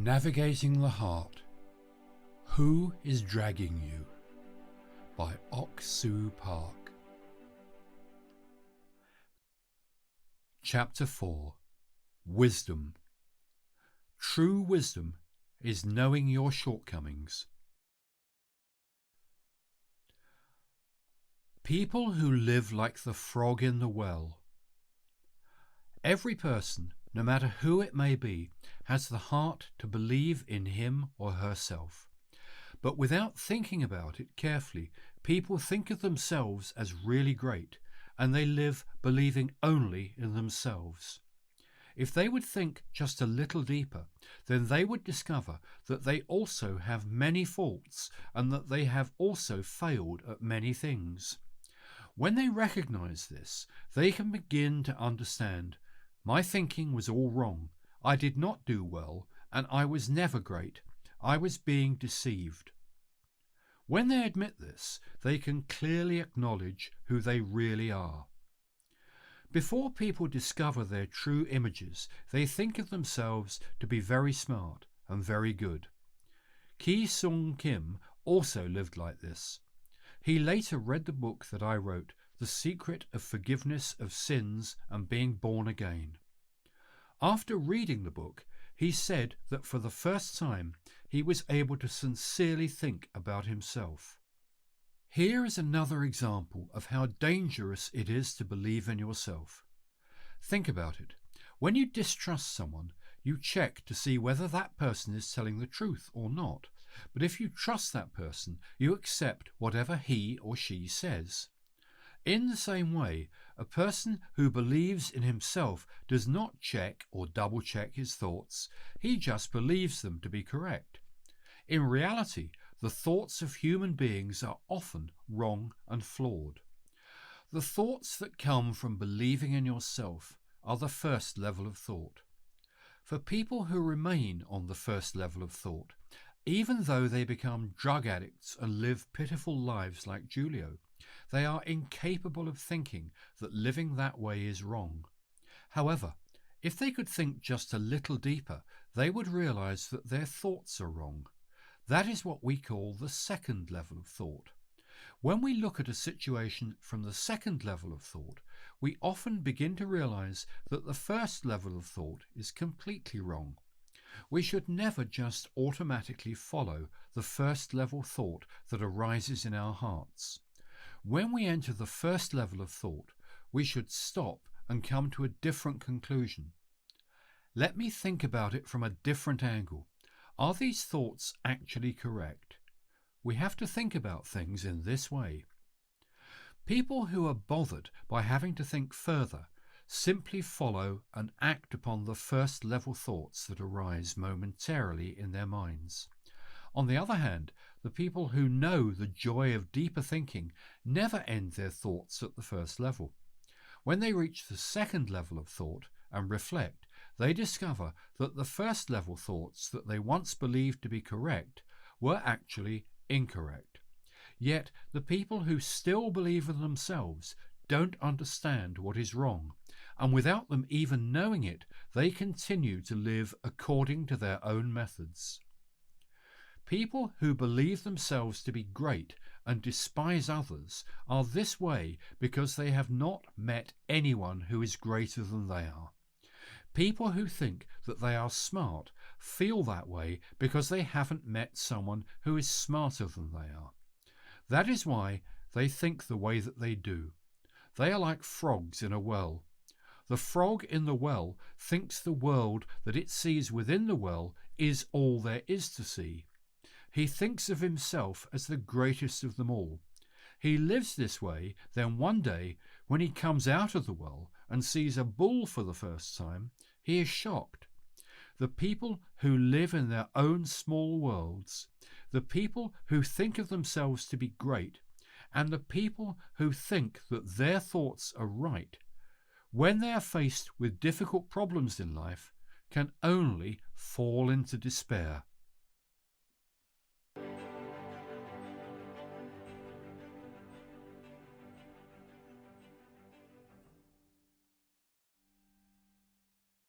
Navigating the Heart. Who is Dragging You? By Ock Soo Park. Chapter 4. Wisdom. True wisdom is knowing your shortcomings. People who live like the frog in the well. Every person, no matter who it may be, has the heart to believe in him or herself. But without thinking about it carefully, people think of themselves as really great, and they live believing only in themselves. If they would think just a little deeper, then they would discover that they also have many faults and that they have also failed at many things. When they recognize this, they can begin to understand, my thinking was all wrong, I did not do well, and I was never great. I was being deceived. When they admit this, they can clearly acknowledge who they really are. Before people discover their true images, they think of themselves to be very smart and very good. Ki Sung Kim also lived like this. He later read the book that I wrote, The Secret of Forgiveness of Sins and Being Born Again. After reading the book, he said that for the first time he was able to sincerely think about himself. Here is another example of how dangerous it is to believe in yourself. Think about it. When you distrust someone, you check to see whether that person is telling the truth or not. But if you trust that person, you accept whatever he or she says. In the same way, a person who believes in himself does not check or double-check his thoughts, he just believes them to be correct. In reality, the thoughts of human beings are often wrong and flawed. The thoughts that come from believing in yourself are the first level of thought. For people who remain on the first level of thought, even though they become drug addicts and live pitiful lives like Julio, they are incapable of thinking that living that way is wrong. However, if they could think just a little deeper, they would realize that their thoughts are wrong. That is what we call the second level of thought. When we look at a situation from the second level of thought, we often begin to realize that the first level of thought is completely wrong. We should never just automatically follow the first level thought that arises in our hearts. When we enter the first level of thought, we should stop and come to a different conclusion. Let me think about it from a different angle. Are these thoughts actually correct? We have to think about things in this way. People who are bothered by having to think further simply follow and act upon the first level thoughts that arise momentarily in their minds. On the other hand, the people who know the joy of deeper thinking never end their thoughts at the first level. When they reach the second level of thought and reflect, they discover that the first level thoughts that they once believed to be correct were actually incorrect. Yet the people who still believe in themselves don't understand what is wrong, and without them even knowing it, they continue to live according to their own methods. People who believe themselves to be great and despise others are this way because they have not met anyone who is greater than they are. People who think that they are smart feel that way because they haven't met someone who is smarter than they are. That is why they think the way that they do. They are like frogs in a well. The frog in the well thinks the world that it sees within the well is all there is to see. He thinks of himself as the greatest of them all. He lives this way, then one day, when he comes out of the well and sees a bull for the first time, he is shocked. The people who live in their own small worlds, the people who think of themselves to be great, and the people who think that their thoughts are right, when they are faced with difficult problems in life, can only fall into despair.